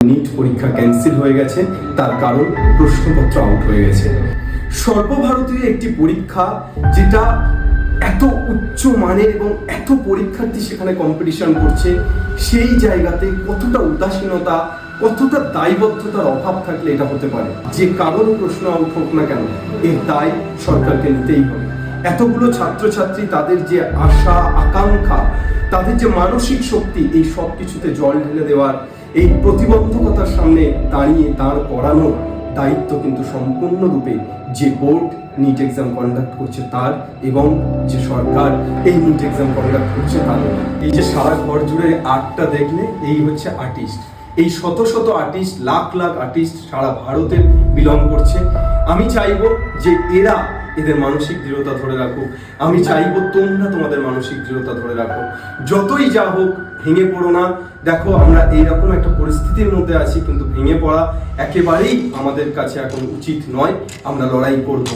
NEET পরীক্ষা cancel হয়ে গেছে, তার কারণ প্রশ্নপত্র আউট হয়ে গেছে। সর্বভারতীয় একটি পরীক্ষা, যেটা এত উচ্চ মানের এবং এত পরীক্ষার্থী সেখানে কম্পিটিশন করছে, সেই জায়গাতে কতটা উদাসীনতা, কতটা দায়বদ্ধতার অভাব থাকলে এটা হতে পারে? যে কারণ প্রশ্ন আউট হোক না কেন, এর দায় সরকারকে নিতেই হবে। এতগুলো ছাত্রছাত্রী, তাদের যে আশা আকাঙ্ক্ষা, তাদের যে মানসিক শক্তি, এই সব কিছুতে জল ঢেলে দেওয়ার, এই প্রতিবন্ধকতার সামনে দাঁড়িয়ে দাঁড় করানোর দায়িত্ব কিন্তু সম্পূর্ণরূপে যে বোর্ড নিট এক্সাম কন্ডাক্ট করছে তার, এবং যে সরকার এই নিট এক্সাম কন্ডাক্ট করছে তার। এই যে সারা ঘর জুড়ে আর্টটা দেখলে, এই হচ্ছে আর্টিস্ট। এই শত শত আর্টিস্ট, লাখ লাখ আর্টিস্ট সারা ভারতে বিলং করছে। আমি চাইবো যে এরা এদের মানসিক দৃঢ়তা ধরে রাখুক। আমি চাইবো তোমরা তোমাদের মানসিক দৃঢ়তা ধরে রাখো। যতই যা হোক, ভেঙে পড়ো না। দেখো, আমরা এইরকম একটা পরিস্থিতির মধ্যে আছি, কিন্তু ভেঙে পড়া একেবারেই আমাদের কাছে এখন উচিত নয়। আমরা লড়াই করবো।